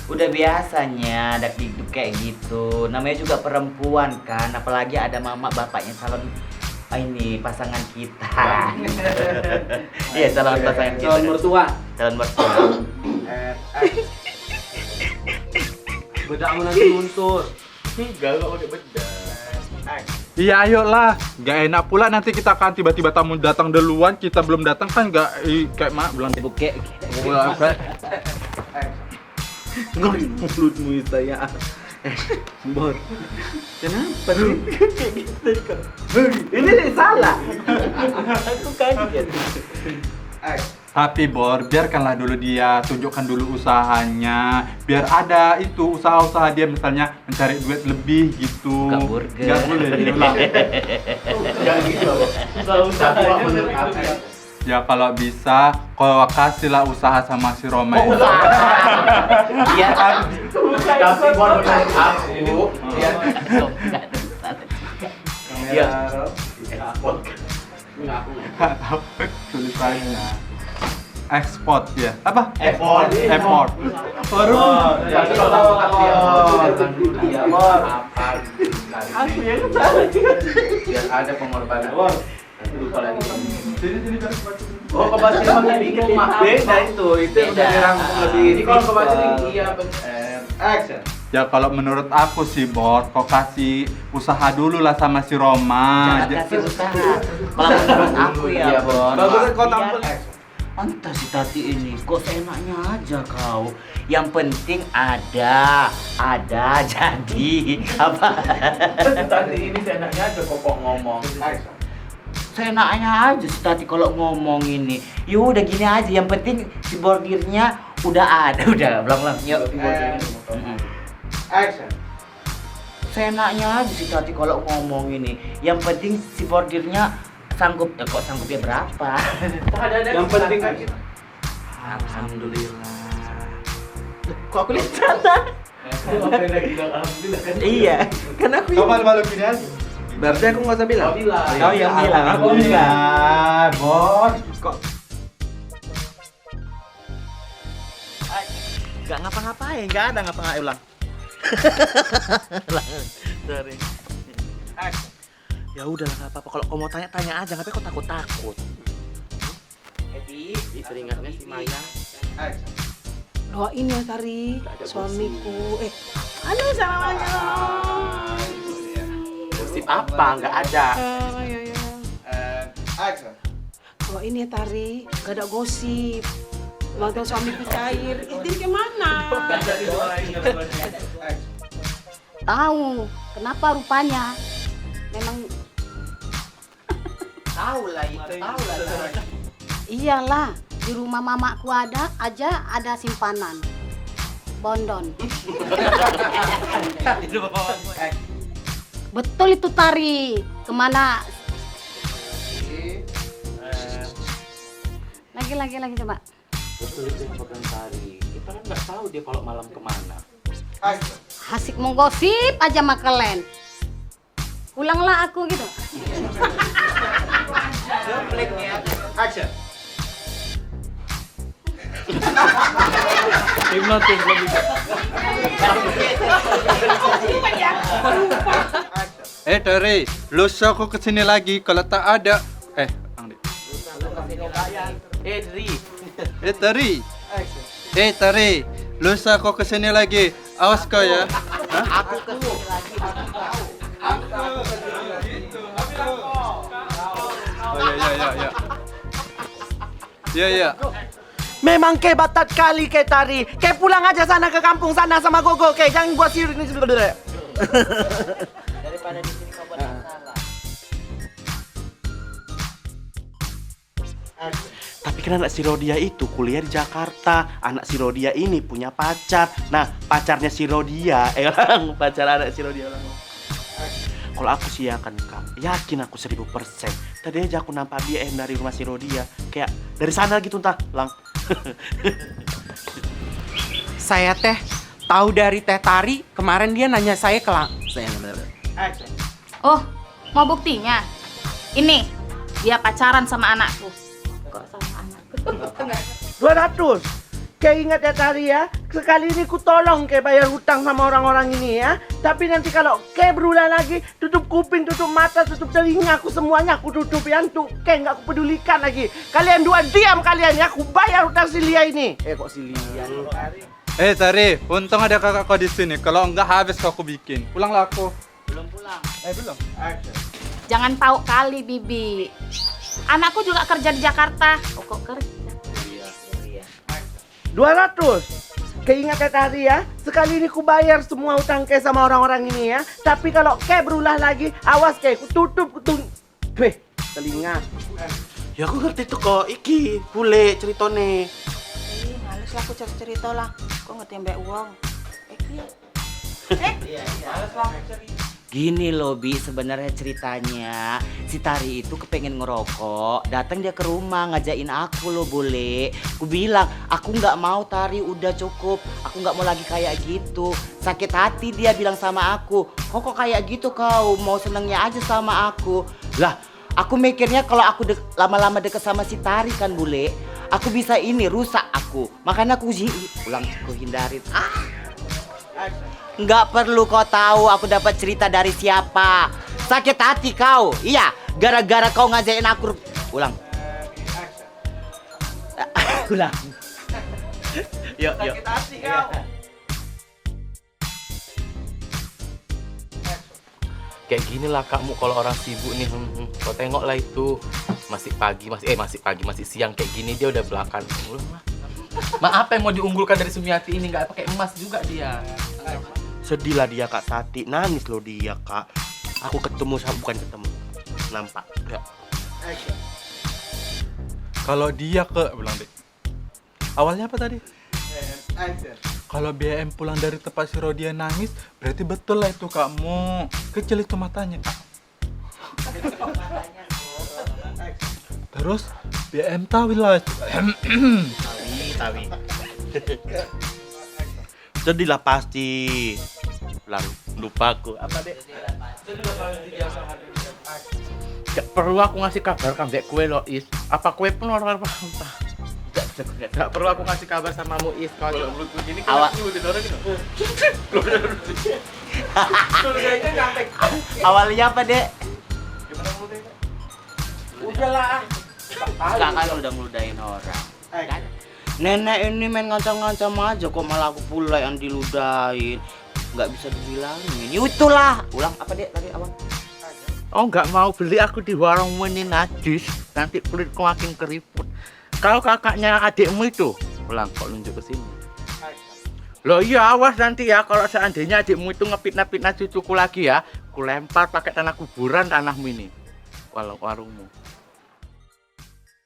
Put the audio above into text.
Udah biasanya dak-dikduk kayak gitu. Namanya juga perempuan kan, apalagi ada mama bapaknya calon ini pasangan kita. Iya, calon pasangan kita. Calon mertua. Calon mertua. Bedakmu nanti luntur. Enggak pakai bedak. Iya ayolah, gak enak pula nanti kita kan tiba-tiba tamu datang duluan, kita belum datang kan gak kayak mak bilang Buke. Mulutmu saya. Bor. Kenapa sih? Ini salah. Aku kaget. Tapi Bor, biarkanlah dulu dia, tunjukkan dulu usahanya. Biar ada itu usaha-usaha dia misalnya mencari duit lebih gitu. Buka burger. Gak boleh diulang. Enggak gitu. Usaha-usahanya menurut aku. Ya kalau bisa, kalau kasihlah usaha sama si Roma. Iya. Tapi Bor menurut aku. Iya. Tulisannya ekspor ya apa? Effort. Effort. Jadi kalau iya Bor. Aku yang salah. Biar ada pengorbanan Bor. Nanti lupa lagi. Sini Oh, kebaca pakai bingung mah beda itu yang udah dirangkum lebih. Ini kalau kebaca iya benar. Action. Ya kalau menurut aku sih Bor, kau kasih usaha dulu lah sama si Roma. Jangan kasih usaha. Kalau menurut aku ya, Bon. Bagus kau tampil. Entah si Tati ini, kok seenaknya aja kau. Yang penting ada jadi apa? Tadi ini seenaknya aja kok ngomong. Seenaknya aja si Tati kalau ngomong ini. Ya udah gini aja, yang penting si bordirnya udah ada, udah belang-belang. Yuk. Action. Seenaknya aja si Tati kalau ngomong ini. Yang penting si bordirnya sanggup, kok sanggupnya berapa? Yang penting kan Alhamdulillah. Kok aku lihat sana? Iya, kan aku Kau malu-malu gini aja. berarti aku nggak usah bilang. Kau yang bilang, aku bilang. Bor. Kok Gak ngapa-ngapain, gak ada ngapa-ngapain ulang. Sorry. Ya udah nggak apa-apa. Kalau kau mau tanya aja, ngapain kau takut-takut? Happy, teringatnya si Maya. Doain ya Tari, suamiku. Halo semuanya. Gosip apa? Nggak ada. Ya. Action. Doain ya Tari, gak ada gosip. Ulang tahun suamiku cair. Tin kemana? Tahu kenapa rupanya memang Tahu lah itu, tahu lah. iyalah di rumah mamaku ada simpanan bondon. Betul itu Tari. Kemana? Lagi coba. Betul itu yang pegang Tari. Kita kan nggak tahu dia kalau malam kemana. Asik menggosip aja sama kalian. Pulanglah aku gitu. Action. Hipnotis lebih. Tari, lusa kau kesini lagi. Kalau tak ada, Angdi. Dri. Tari, lusa kau kesini lagi. Awas kau ya. Aku kesini lagi. Ya. Memang ke batat kali ke Tari. Ke pulang aja sana ke kampung sana sama Gogo. Ke jangan buat sirik ini sebenarnya. Daripada di sini kau buat masalah. Tapi kan anak si Rodia itu kuliah di Jakarta. Anak si Rodia ini punya pacar. Nah, pacarnya si Rodia, pacar anak si Rodia. Kalau aku sih yakin aku 1000%. Tadi aja aku nampak dia dari rumah si Rodia. Kayak dari sana gitu entah, Lang. Saya tahu dari Teh Tari, kemarin dia nanya saya ke Lang. Oh, mau buktinya? Ini, dia pacaran sama anakku. Kok sama anakku? 200. Kayak ingat ya Tari ya. sekali ini ku tolong ke bayar hutang sama orang-orang ini ya. Tapi nanti kalau ke berulang lagi, tutup kuping, tutup mata, tutup telinga, aku semuanya aku tutup ya. Untuk ke nggak aku pedulikan lagi. Kalian dua diam kalian ya, aku bayar hutang si Lia ini. Kok si Lia nih? Tari, untung ada kakak kau di sini. Kalau enggak habis kau aku bikin. Pulanglah aku. Belum pulang. Belum. Jangan tahu kali, Bibi. Anakku juga kerja di Jakarta. Oh, kok kerja? Iya. 200. Keingat ya tadi ya, sekali ini ku bayar semua hutang ke sama orang-orang ini ya. Tapi kalau ke berulah lagi, awas ke, ku tutup, telinga. Ya aku ngerti tuh kok, iki bule ceritone. Males lah aku cerita lah. Kok ngerti mbak uang? Gini loh Bi, sebenarnya ceritanya si Tari itu kepengen ngerokok, datang dia ke rumah ngajakin aku loh boleh. Aku bilang aku nggak mau Tari, udah cukup, aku nggak mau lagi kayak gitu. Sakit hati dia bilang sama aku, kok kayak gitu kau mau senengnya aja sama aku. Lah aku mikirnya kalau aku lama-lama deket sama si Tari kan bule, aku bisa ini rusak aku, makanya aku ulang aku hindarin. Nggak perlu kau tahu aku dapat cerita dari siapa. Sakit hati kau. Iya, gara-gara kau ngajakin aku. Ulang. Ulang. Yuk. Sakit hati kau. Kayak gini lah kamu kalau orang sibuk nih. Kau tengoklah itu masih siang kayak gini dia udah belakang. Maaf yang mau diunggulkan dari Sumiati ini nggak pakai emas juga dia. Sedih lah dia Kak Tati, nangis loh dia Kak. Aku ketemu sama bukan ketemu, nampak. Ya. Kalau dia ulang deh. Awalnya apa tadi? Kalau BM pulang dari tempat si Rodia nangis, berarti betul lah itu kamu. Kecil itu matanya Kak. Terus BM tahu lah. Tawi. Sedih lah pasti. Lupa aku. Apa deh? Gak perlu aku ngasih kabar kambek kue lo Is. Apa kue pun orang apa? Gak perlu aku ngasih kabar sama Muis. Kalau bluetooth ini Awak. Awalnya apa dek? Udahlah. Kakak udah ngeludahin orang. Nenek ini main ngancam-ngancam aja kok malah aku pula yang diludahin. Nggak bisa dibilangin. Itulah. Ulang apa dek tadi awal? Oh nggak mau beli aku di warung ini najis. Nanti kulitku makin keriput. Kau kakaknya adikmu itu. Ulang kok nunjuk ke sini. Loh iya awas nanti ya kalau seandainya adikmu itu ngepitnah-pitnah cucuku lagi ya. Ku lempar pakai tanah kuburan tanahmu ini. Kalau warungmu.